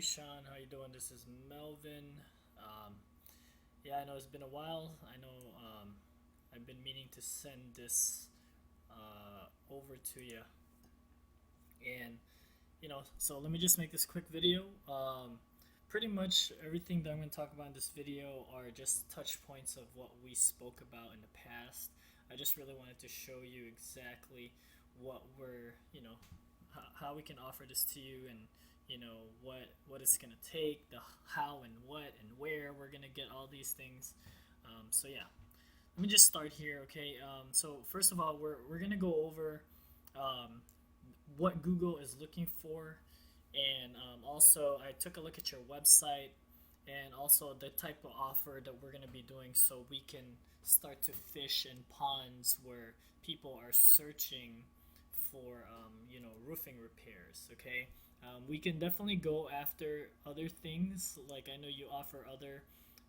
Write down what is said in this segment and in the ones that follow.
Sean, how you doing? This is Melvin. Um, yeah, I know it's been a while. I know I've been meaning to send this over to you, and so let me just make this quick video. Pretty much everything that I'm going to talk about in this video are just touch points of what we spoke about in the past. I just really wanted to show you exactly what we're, how we can offer this to you, and what it's gonna take, the how and what and where we're gonna get all these things. So yeah, let me just start here, okay? So first of all, we're gonna go over um, what Google is looking for, and also I took a look at your website, and also the type of offer that we're gonna be doing, so we can start to fish in ponds where people are searching for roofing repairs. Okay, we can definitely go after other things. Like I know you offer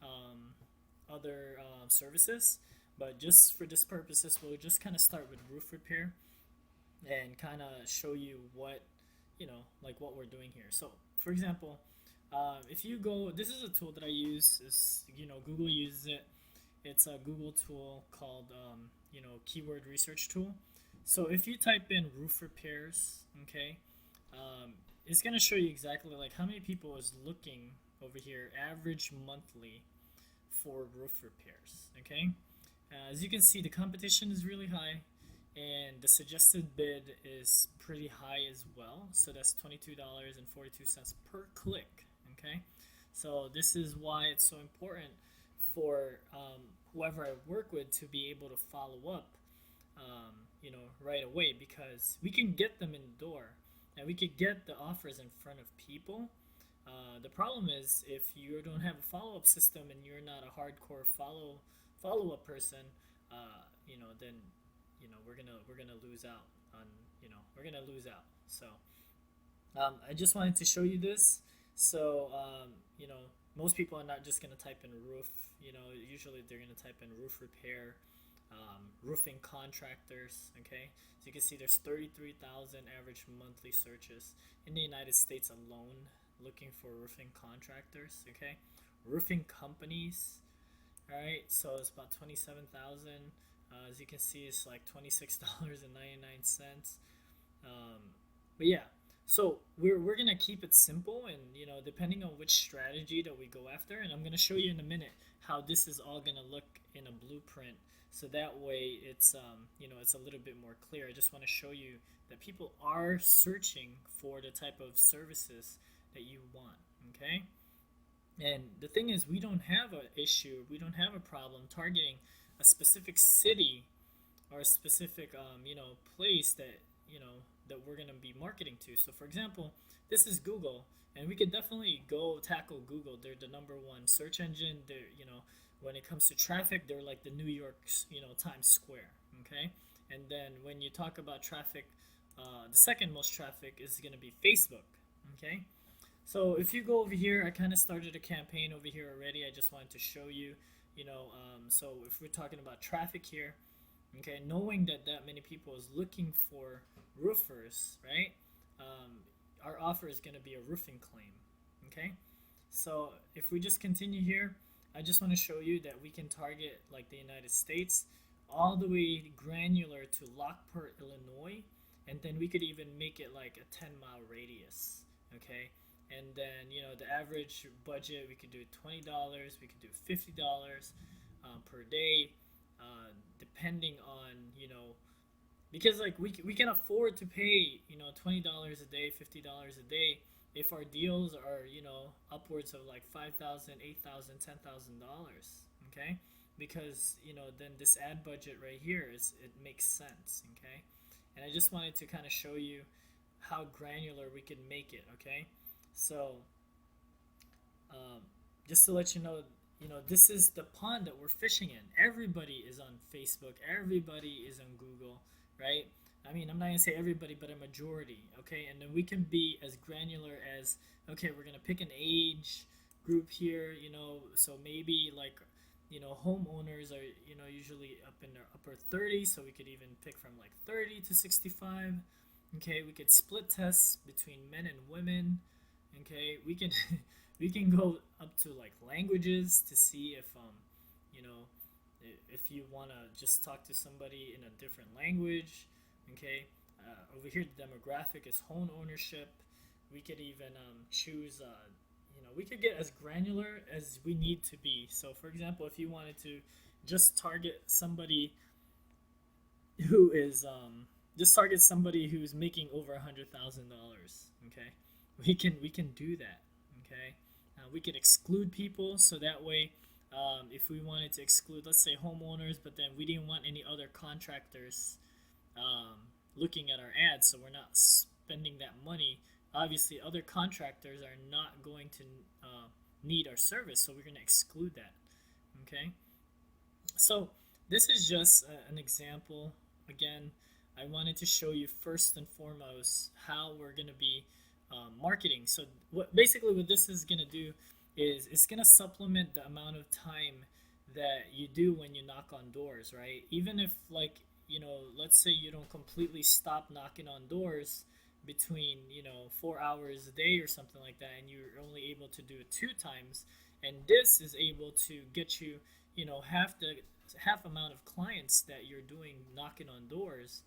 um, other services, but just for this purposes, we'll just kind of start with roof repair and kind of show you what like what we're doing here. So, for example, if you go, this is a tool that I use. Is Google uses it. It's a Google tool called keyword research tool. So if you type in roof repairs, okay, um, it's gonna show you exactly like how many people is looking over here, average monthly for roof repairs. Okay, as you can see, the competition is really high, and the suggested bid is pretty high as well. So that's $22.42 per click. Okay, so this is why it's so important for whoever I work with to be able to follow up, right away, because we can get them in the door and we could get the offers in front of people. The problem is if you don't have a follow up system and you're not a hardcore follow up person, then we're gonna lose out on we're gonna lose out. So I just wanted to show you this. So most people are not just gonna type in roof. Usually they're gonna type in roof repair, roofing contractors. Okay, so you can see there's 33,000 average monthly searches in the United States alone looking for roofing contractors. Okay, roofing companies. All right, so it's about 27,000. As you can see, it's like $26.99. But yeah, so we're gonna keep it simple, and depending on which strategy that we go after, and I'm gonna show you in a minute how this is all gonna look in a blueprint, so that way it's a little bit more clear. I just want to show you that people are searching for the type of services that you want. Okay, and the thing is, we don't have an issue, we don't have a problem targeting a specific city or a specific place that that we're going to be marketing to. So for example, this is Google, and we could definitely go tackle Google. They're the number one search engine. They're when it comes to traffic, they're like the New York's Times Square. Okay, and then when you talk about traffic, the second most traffic is going to be Facebook. Okay, so if you go over here, I kind of started a campaign over here already. I just wanted to show you, so if we're talking about traffic here, okay, knowing that that many people is looking for roofers, right? Um, our offer is going to be a roofing claim, okay? So if we just continue here, I just want to show you that we can target like the United States all the way granular to Lockport, Illinois, and then we could even make it like a 10-mile radius, okay? And then the average budget, we could do $20, we could do $50 per day, depending on because like we can afford to pay $20 a day, $50 a day if our deals are upwards of like 5,000, 8,000, $10,000. Okay, because then this ad budget right here is it makes sense. Okay, and I just wanted to kind of show you how granular we can make it. Okay, so um, just to let you know, this is the pond that we're fishing in. Everybody is on Facebook. Everybody is on Google, right? I mean, I'm not gonna say everybody, but a majority. Okay, and then we can be as granular as okay. We're gonna pick an age group here. So maybe like homeowners are usually up in their upper 30s, so we could even pick from like 30 to 65. Okay, we could split tests between men and women. Okay, we can we can go up to like languages to see if you know if you want to just talk to somebody in a different language. Okay, over here the demographic is home ownership. We could even choose we could get as granular as we need to be. So for example, if you wanted to just target somebody who is just target somebody who's making over $100,000. Okay, we can do that. Okay, we can exclude people, so that way, if we wanted to exclude, let's say homeowners, but then we didn't want any other contractors looking at our ads, so we're not spending that money. Obviously, other contractors are not going to need our service, so we're going to exclude that. Okay, so this is just an example. Again, I wanted to show you first and foremost how we're going to be marketing. So what this is going to do is it's going to supplement the amount of time that you do when you knock on doors, right? Even if like, let's say you don't completely stop knocking on doors between, 4 hours a day or something like that, and you're only able to do it 2 times, and this is able to get you, half amount of clients that you're doing knocking on doors.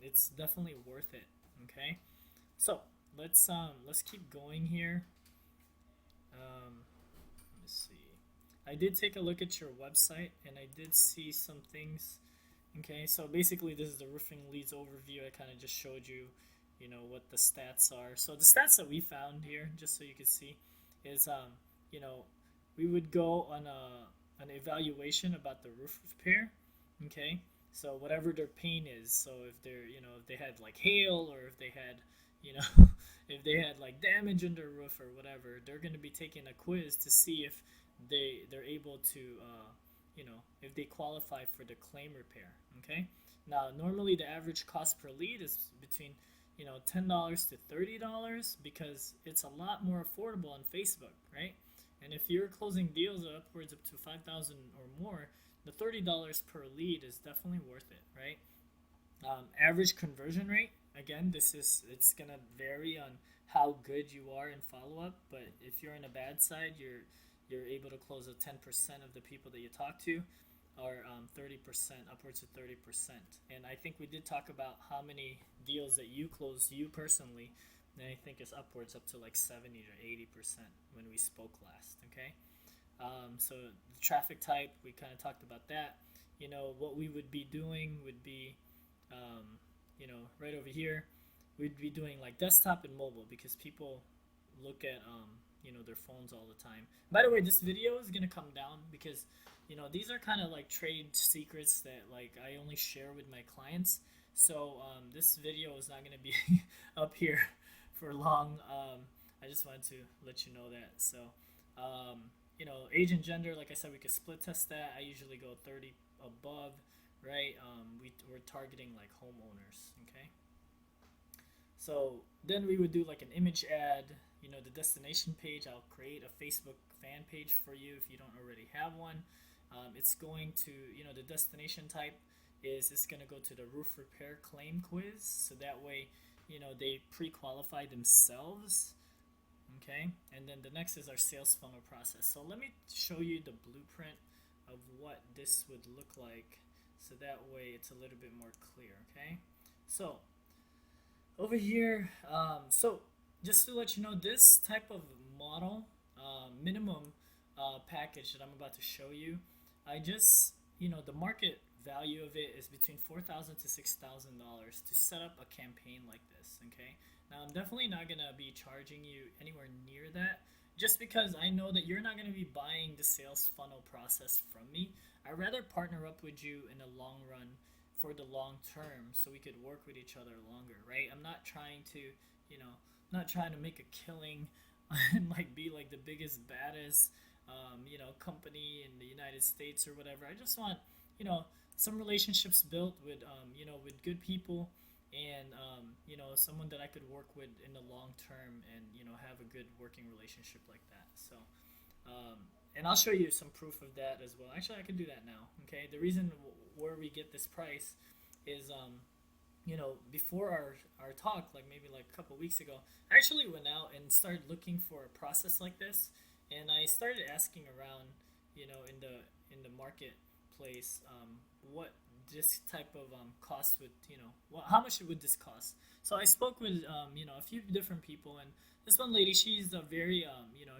It's definitely worth it. Okay, so let's keep going here. Let me see. I did take a look at your website, and I did see some things. Okay, so basically this is the roofing leads overview. I kind of just showed you, what the stats are. So the stats that we found here, just so you can see, is you know, we would go on an evaluation about the roof repair. Okay, so whatever their pain is. So if they're, if they had like hail, or if they had, if they had like damage in their roof or whatever, they're going to be taking a quiz to see if they're able to, if they qualify for the claim repair. Okay. Now, normally the average cost per lead is between, $10 to $30, because it's a lot more affordable on Facebook, right? And if you're closing deals upwards up to 5,000 or more, the $30 per lead is definitely worth it, right? Average conversion rate, again, it's gonna vary on how good you are in follow up. But if you're in a bad side, you're able to close a 10% of the people that you talk to, or 30%, upwards of 30%. And I think we did talk about how many deals that you closed, you personally, and I think it's upwards up to like 70 to 80% when we spoke last. Okay, so the traffic type, we kind of talked about that. What we would be doing would be, right over here, we'd be doing like desktop and mobile, because people look at, their phones all the time. By the way, this video is gonna come down because, these are kind of like trade secrets that like I only share with my clients. So this video is not gonna be up here for long. I just wanted to let you know that. So, age and gender, like I said, we could split test that. I usually go 30 above, right? We're targeting like homeowners. Okay, so then we would do like an image ad. The destination page, I'll create a Facebook fan page for you if you don't already have one. It's going to, the destination type is it's going to go to the roof repair claim quiz, so that way, they pre-qualify themselves. Okay, and then the next is our sales funnel process. So let me show you the blueprint of what this would look like, so that way it's a little bit more clear. Okay, so over here, so just to let you know, this type of model, minimum package that I'm about to show you, I just, the market value of it is between $4,000 to $6,000 to set up a campaign like this. Okay, now I'm definitely not gonna be charging you anywhere near that, just because I know that you're not gonna be buying the sales funnel process from me. I'd rather partner up with you in the long run, for the long term, so we could work with each other longer, right? I'm not trying to, not trying to make a killing and like be like the biggest, baddest, company in the United States or whatever. I just want, some relationships built with, with good people, and, someone that I could work with in the long term, and, have a good working relationship like that. So, and I'll show you some proof of that as well. Actually, I can do that now. Okay, the reason where we get this price is, before our talk, like maybe like a couple weeks ago, I actually went out and started looking for a process like this, and I started asking around, in the marketplace, what this type of cost would, how much would this cost? So I spoke with, a few different people, and this one lady, she's a very,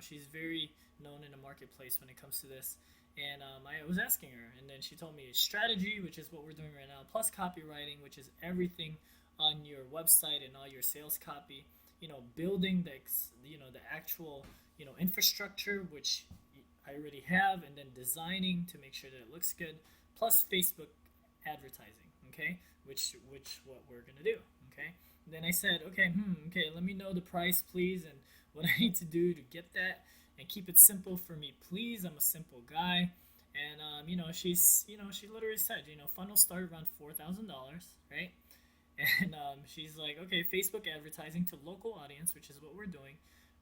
she's very known in the marketplace when it comes to this. And I was asking her, and then she told me strategy, which is what we're doing right now, plus copywriting, which is everything on your website and all your sales copy. Building the actual infrastructure, which I already have, and then designing to make sure that it looks good, plus Facebook advertising. Okay, which what we're gonna do. Okay. And then I said, okay, let me know the price, please, and what I need to do to get that and keep it simple for me, please. I'm a simple guy. And she literally said, funnels start around $4,000, right? And she's like, okay, Facebook advertising to local audience, which is what we're doing,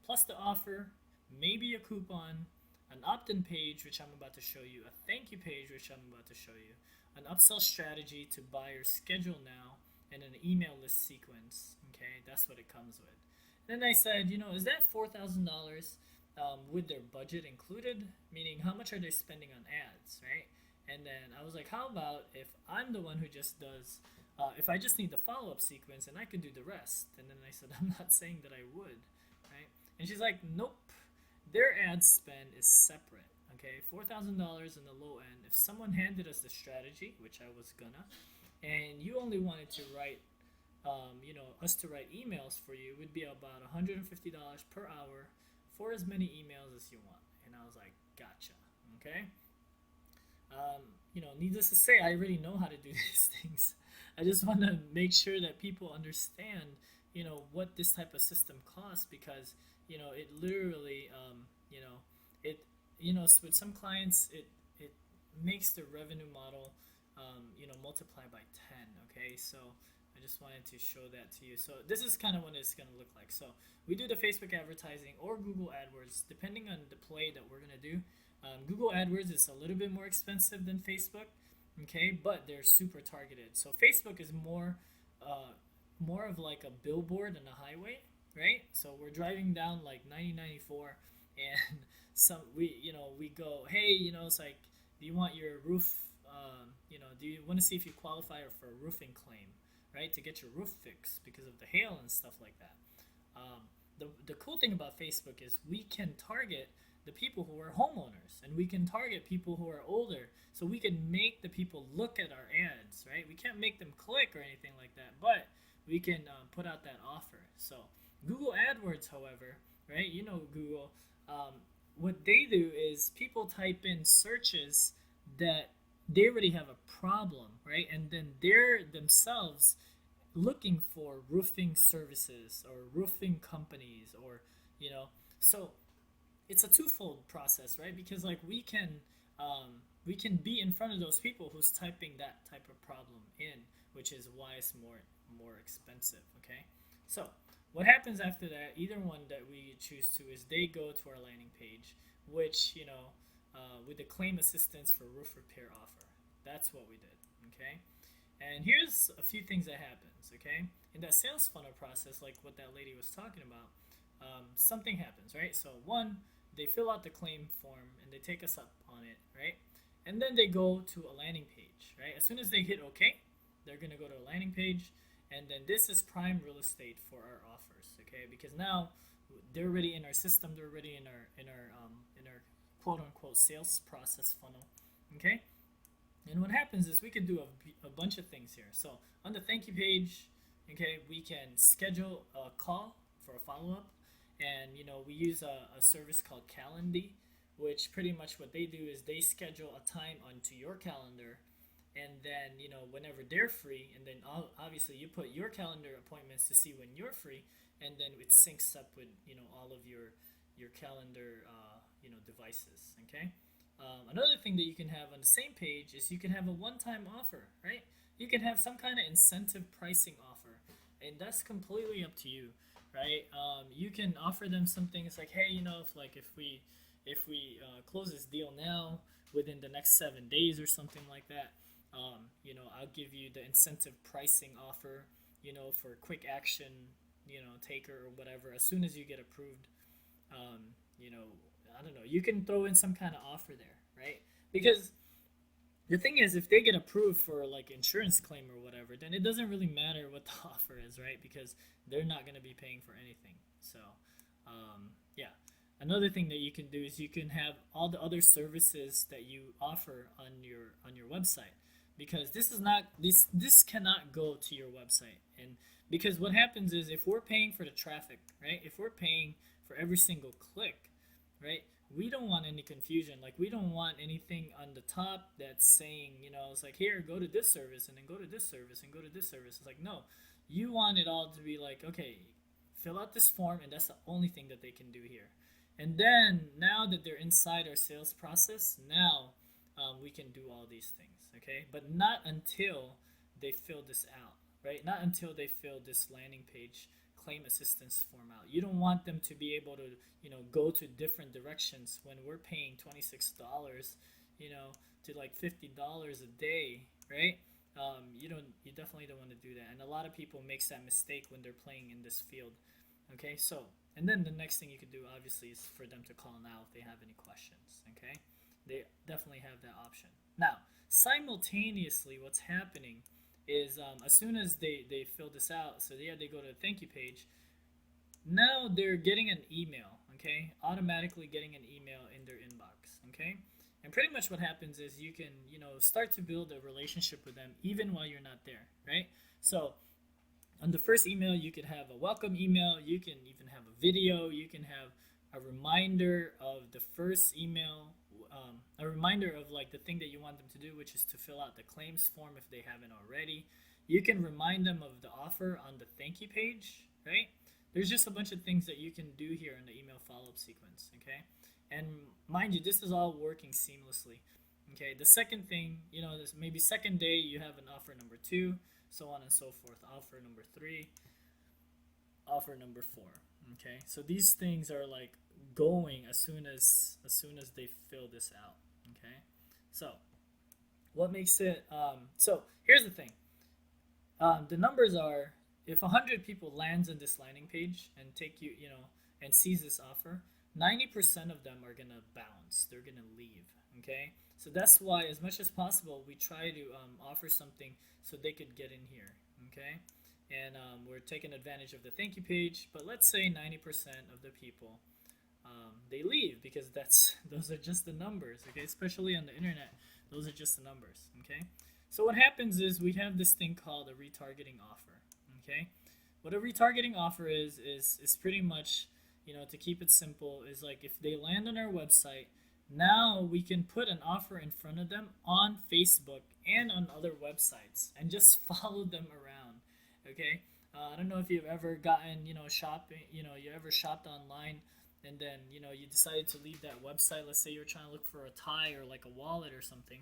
plus the offer, maybe a coupon, an opt-in page, which I'm about to show you, a thank you page, which I'm about to show you, an upsell strategy to buyers schedule now, and an email list sequence. Okay, that's what it comes with. Then I said, is that $4,000 with their budget included? Meaning, how much are they spending on ads, right? And then I was like, how about if I'm the one who just does, if I just need the follow up sequence and I could do the rest? And then I said, I'm not saying that I would, right? And she's like, nope, their ad spend is separate. Okay, $4,000 in the low end. If someone handed us the strategy, which I was gonna, and you only wanted to write, us to write emails for you, would be about $150 per hour for as many emails as you want. And I was like, gotcha. Okay. Needless to say, I already know how to do these things. I just want to make sure that people understand, what this type of system costs, because, it literally, it, with some clients, it makes the revenue model, multiply by 10. Okay. So I just wanted to show that to you. So this is kind of what it's going to look like. So we do the Facebook advertising or Google AdWords, depending on the play that we're going to do. Google AdWords is a little bit more expensive than Facebook, okay, but they're super targeted. So Facebook is more of like a billboard on a highway, right? So we're driving down like 9094, and we go, hey, it's like, do you want your roof, do you want to see if you qualify for a roofing claim, right, to get your roof fixed because of the hail and stuff like that. The cool thing about Facebook is we can target the people who are homeowners, and we can target people who are older, so we can make the people look at our ads, right? We can't make them click or anything like that, but we can put out that offer. So Google AdWords, however, right, Google, what they do is people type in searches that they already have a problem, right, and then they're themselves looking for roofing services or roofing companies, or so it's a twofold process, right? Because like we can be in front of those people who's typing that type of problem in, which is why it's more expensive. Okay, so what happens after that? Either one that we choose to is they go to our landing page, which with the claim assistance for roof repair offer. That's what we did. Okay, and here's a few things that happens. Okay, in that sales funnel process, like what that lady was talking about, something happens, right? So one, they fill out the claim form and they take us up on it, right? And then they go to a landing page, right? As soon as they hit OK, they're gonna go to a landing page, and then this is prime real estate for our offers, okay? Because now they're already in our system, they're already in our quote unquote sales process funnel, okay? And what happens is we can do a bunch of things here. So on the thank you page, okay, we can schedule a call for a follow up, and we use a service called Calendly, which pretty much what they do is they schedule a time onto your calendar, and then whenever they're free, and then obviously you put your calendar appointments to see when you're free, and then it syncs up with all of your calendar devices. Okay. Another thing that you can have on the same page is you can have a one-time offer, right? You can have some kind of incentive pricing offer, and that's completely up to you, right? You can offer them something. It's like, hey, if we close this deal now within the next 7 days or something like that, I'll give you the incentive pricing offer, for quick action, taker or whatever. As soon as you get approved, um, you know, I don't know, you can throw in some kind of offer there, right? Because the thing is, if they get approved for like insurance claim or whatever, then it doesn't really matter what the offer is, right? Because they're not going to be paying for anything. So, yeah. Another thing that you can do is you can have all the other services that you offer on your website, because this cannot go to your website. And because what happens is, if we're paying for the traffic, right? If we're paying for every single click, right? We don't want any confusion. Like, we don't want anything on the top that's saying, it's like, here, go to this service and then go to this service and go to this service. It's like, no, you want it all to be like, okay, fill out this form, and that's the only thing that they can do here. And then now that they're inside our sales process, now we can do all these things, okay? But not until they fill this out, right? Not until they fill this landing page claim assistance form out. You don't want them to be able to, go to different directions when we're paying $26, to like $50 a day, right? You definitely don't want to do that. And a lot of people makes that mistake when they're playing in this field. Okay, so, and then the next thing you could do, obviously, is for them to call now if they have any questions. Okay, they definitely have that option. Now, simultaneously, what's happening is, as soon as they fill this out, so yeah, they go to the thank you page. Now they're getting an email, okay, automatically getting an email in their inbox, okay. And pretty much what happens is you can, start to build a relationship with them even while you're not there, right? So on the first email, you could have a welcome email, you can even have a video, you can have a reminder of the first email, a reminder of like the thing that you want them to do, which is to fill out the claims form if they haven't already. You can remind them of the offer on the thank you page, right? There's just a bunch of things that you can do here in the email follow-up sequence, okay? And mind you, this is all working seamlessly. Okay, the second thing, this maybe second day you have an offer number 2, so on and so forth. Offer number 3, offer number 4. Okay, so these things are like going as soon as they fill this out. Okay, so what makes it? So here's the thing. The numbers are, if 100 people lands on this landing page and take you, and sees this offer, 90% of them are gonna bounce. They're gonna leave. Okay, so that's why, as much as possible, we try to offer something so they could get in here. Okay, and we're taking advantage of the thank you page. But let's say 90% of the people, they leave, because those are just the numbers. Okay, especially on the internet, those are just the numbers. Okay, so what happens is we have this thing called a retargeting offer. Okay, what a retargeting offer is pretty much, to keep it simple, is like, if they land on our website, now we can put an offer in front of them on Facebook and on other websites and just follow them around. Okay, I don't know if you've ever gotten, shopping, you ever shopped online, and then, you decided to leave that website. Let's say you're trying to look for a tie or like a wallet or something.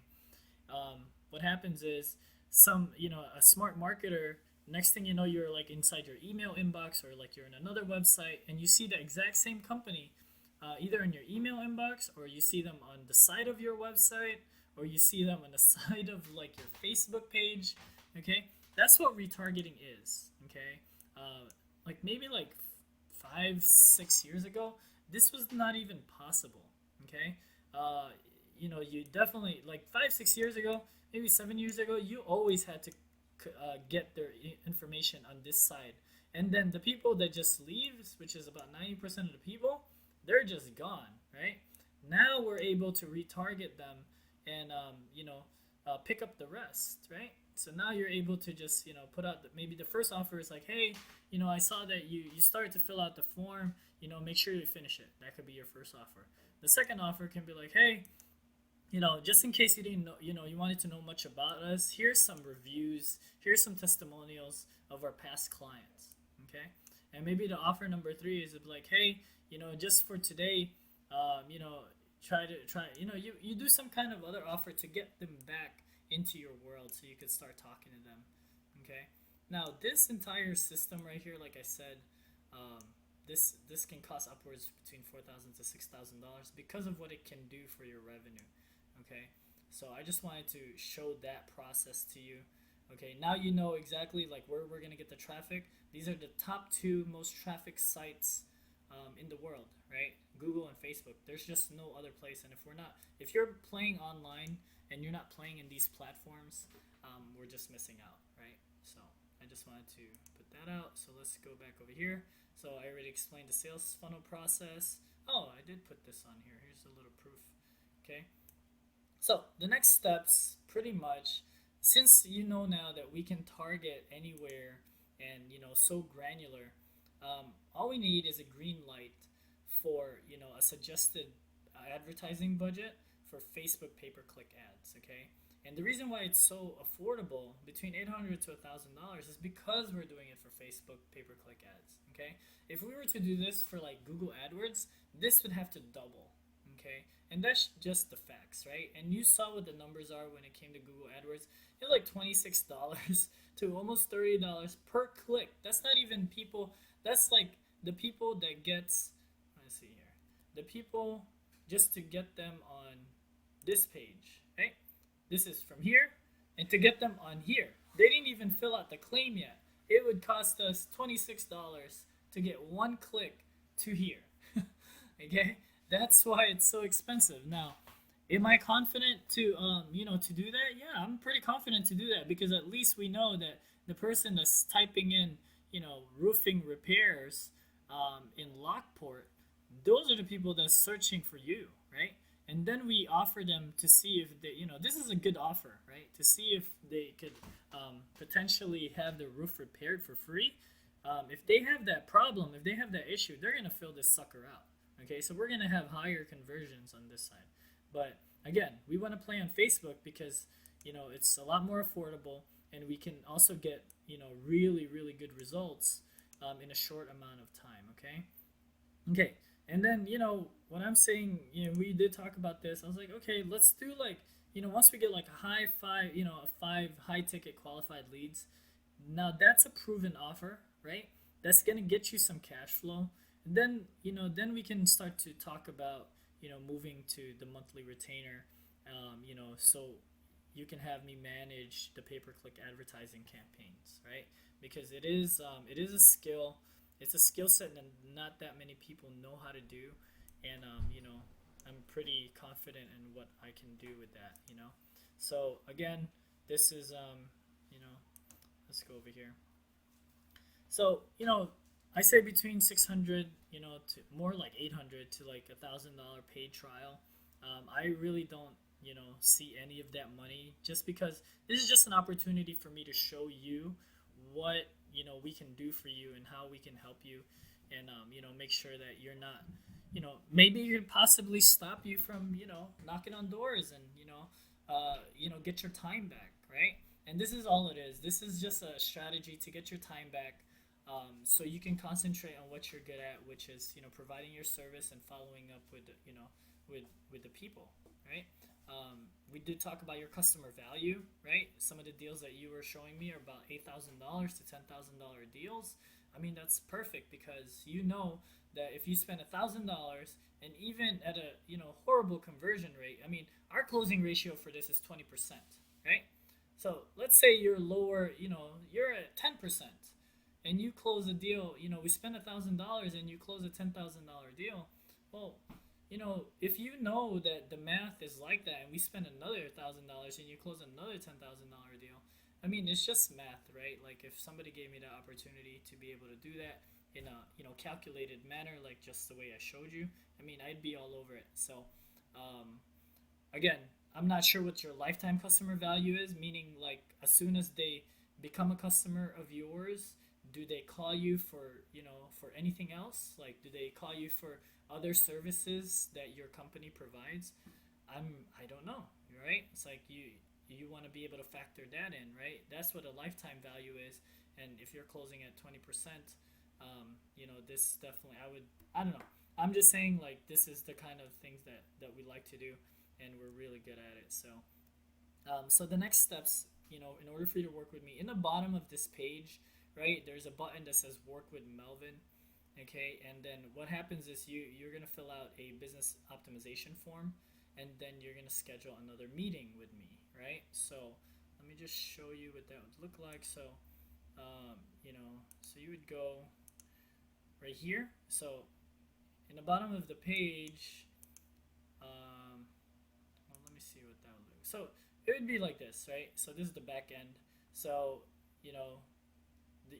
What happens is, a smart marketer, next thing you know, you're like inside your email inbox, or like you're in another website, and you see the exact same company, either in your email inbox, or you see them on the side of your website, or you see them on the side of like your Facebook page. Okay, that's what retargeting is. Okay, like maybe like 5-6 years ago, this was not even possible. Okay, you definitely, like 5-6 years ago, maybe 7 years ago, you always had to get their information on this side, and then the people that just leaves, which is about 90% of the people, they're just gone, right? Now we're able to retarget them and pick up the rest, right? So now you're able to just put out maybe the first offer is like, hey, I saw that you started to fill out the form, make sure you finish it. That could be your first offer. The second offer can be like, hey, just in case you didn't know, you wanted to know much about us, here's some reviews, here's some testimonials of our past clients. Okay, and maybe the offer number 3 is like, hey, just for today, try, you do some kind of other offer to get them back into your world, so you could start talking to them. Okay, now this entire system right here, like I said, this can cost upwards between $4,000 to $6,000 because of what it can do for your revenue. Okay, so I just wanted to show that process to you. Okay, now you know exactly like where we're gonna get the traffic. These are the top two most traffic sites in the world, right? Google and Facebook. There's just no other place. And if you're playing online and you're not playing in these platforms, we're just missing out, right? So I just wanted to put that out. So let's go back over here. So I already explained the sales funnel process. Oh, I did put this on here. Here's a little proof. Okay. So the next steps, pretty much, since you know now that we can target anywhere and so granular, all we need is a green light for a suggested advertising budget for Facebook pay-per-click ads. Okay, and the reason why it's so affordable, between $800 to $1,000, is because we're doing it for Facebook pay-per-click ads. Okay, if we were to do this for like Google AdWords, this would have to double. Okay, and that's just the facts, right? And you saw what the numbers are when it came to Google AdWords. It's like $26 to almost $30 per click. That's not even people. That's like the people that gets. Let's see here. The people, just to get them on this page, right? This is from here, and to get them on here, they didn't even fill out the claim yet. It would cost us $26 to get one click to here. Okay, that's why it's so expensive. Now, am I confident to to do that? Yeah, I'm pretty confident to do that, because at least we know that the person that's typing in roofing repairs in Lockport, those are the people that's searching for you, right? And then we offer them to see if they, this is a good offer, right? To see if they could potentially have the roof repaired for free. If they have that problem, if they have that issue, they're gonna fill this sucker out. Okay, so we're gonna have higher conversions on this side. But again, we want to play on Facebook because it's a lot more affordable, and we can also get really really good results in a short amount of time. Okay. Okay, and then when I'm saying we did talk about this, I was like, okay, let's do like once we get like a high five, a five high ticket qualified leads. Now that's a proven offer, right? That's gonna get you some cash flow. And then then we can start to talk about moving to the monthly retainer, so you can have me manage the pay-per-click advertising campaigns, right? Because it is a skill. It's a skill set that not that many people know how to do, and I'm pretty confident in what I can do with that. So again, this is let's go over here. So I say between 600, to more like 800 to like $1,000 paid trial. I really don't see any of that money, just because this is just an opportunity for me to show you what we can do for you and how we can help you, and make sure that you're not maybe you could possibly stop you from knocking on doors, and get your time back, right? And this is all it is. This is just a strategy to get your time back, so you can concentrate on what you're good at, which is providing your service and following up with with the people, right? We did talk about your customer value, right? Some of the deals that you were showing me are about $8,000 to $10,000 deals. I mean, that's perfect, because that if you spend $1,000, and even at a horrible conversion rate, I mean, our closing ratio for this is 20%, right? So let's say you're lower, you're at 10%, and you close a deal. We spend $1,000 and you close a $10,000 deal. Well, if you know that the math is like that, and we spend another $1,000 and you close another $10,000 deal, I mean, it's just math, right? Like, if somebody gave me the opportunity to be able to do that in a calculated manner, like just the way I showed you, I mean, I'd be all over it. So, again, I'm not sure what your lifetime customer value is, meaning like as soon as they become a customer of yours, do they call you for for anything else? Like, do they call you for other services that your company provides? I don't know, right? It's like you want to be able to factor that in, right? That's what a lifetime value is. And if you're closing at 20%, this definitely, I don't know. I'm just saying, like, this is the kind of things that we like to do, and we're really good at it. So, so the next steps, in order for you to work with me, in the bottom of this page, right, there's a button that says Work with Melvin. Okay, and then what happens is you're gonna fill out a business optimization form, and then you're gonna schedule another meeting with me, right? So let me just show you what that would look like. So so you would go right here. So in the bottom of the page, well, let me see what that would look. So it would be like this, right? So this is the back end. So you know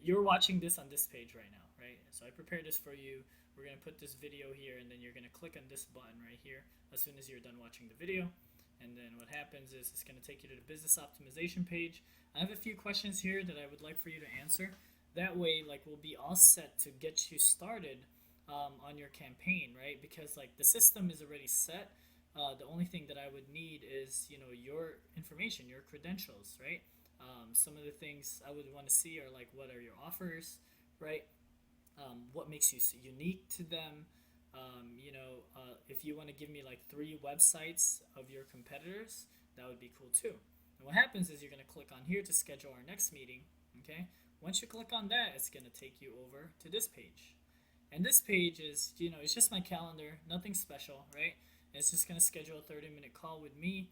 you're watching this on this page right now, right? So I prepared this for you. We're gonna put this video here, and then you're gonna click on this button right here as soon as you're done watching the video. And then what happens is it's gonna take you to the business optimization page. I have a few questions here that I would like for you to answer. That way, like, we'll be all set to get you started on your campaign, right? Because like the system is already set. The only thing that I would need is your information, your credentials, right? Some of the things I would want to see are like what are your offers, right? What makes you unique to them? If you want to give me like 3 websites of your competitors, that would be cool too. And what happens is you're going to click on here to schedule our next meeting. Okay. Once you click on that, it's going to take you over to this page. And this page is, it's just my calendar, nothing special, right? It's just going to schedule a 30-minute call with me.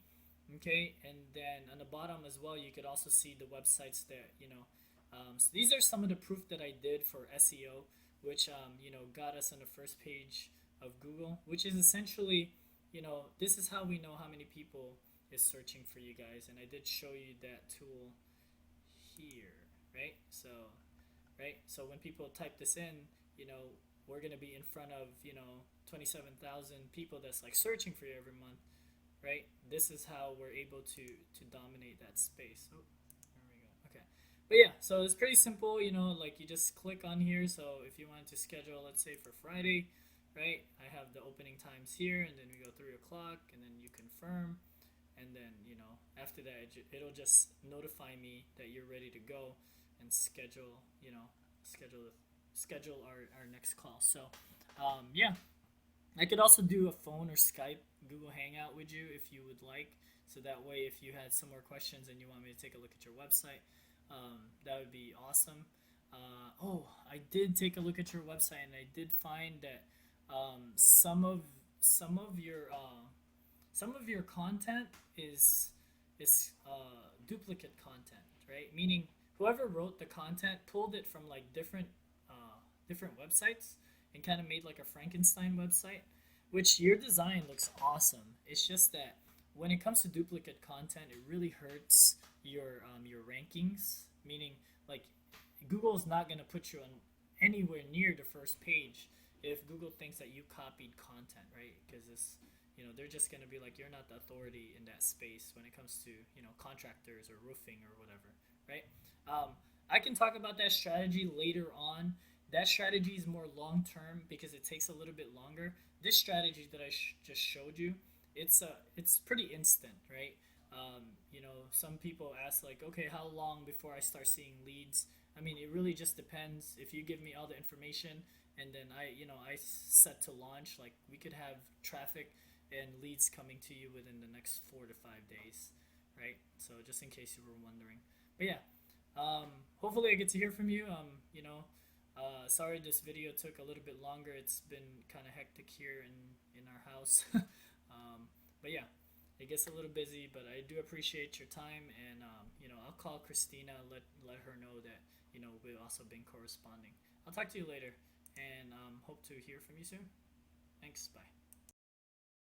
Okay. And then on the bottom as well, you could also see the websites that, so these are some of the proof that I did for SEO, which got us on the first page of Google, which is essentially, this is how we know how many people is searching for you guys. And I did show you that tool here, right? So when people type this in, we're gonna be in front of 27,000 people that's like searching for you every month, right? This is how we're able to dominate that space. Oh, there we go. Okay. But yeah, so it's pretty simple, like you just click on here. So if you wanted to schedule, let's say for Friday, right? I have the opening times here, and then we go 3 o'clock, and then you confirm, and then after that it'll just notify me that you're ready to go and schedule our next call. So yeah, I could also do a phone or Skype Google Hangout with you if you would like. So that way, if you had some more questions and you want me to take a look at your website, that would be awesome. I did take a look at your website, and I did find that some of your content is duplicate content, right? Meaning whoever wrote the content pulled it from like different websites and kind of made like a Frankenstein website, which your design looks awesome. It's just that when it comes to duplicate content, it really hurts your rankings. Meaning, like, Google's not gonna put you on anywhere near the first page if Google thinks that you copied content, right? Because it's they're just gonna be like, you're not the authority in that space when it comes to contractors or roofing or whatever, right? I can talk about that strategy later on. That strategy is more long term because it takes a little bit longer. This strategy that I just showed you, it's pretty instant, right? Some people ask like, okay, how long before I start seeing leads? I mean, it really just depends. If you give me all the information and then I set to launch, like we could have traffic and leads coming to you within the next 4 to 5 days, right? So just in case you were wondering. But yeah, hopefully I get to hear from you. Sorry this video took a little bit longer. It's been kind of hectic here in our house. But yeah, it gets a little busy, but I do appreciate your time, and I'll call Christina, let her know that we've also been corresponding. I'll talk to you later, and hope to hear from you soon. Thanks. Bye.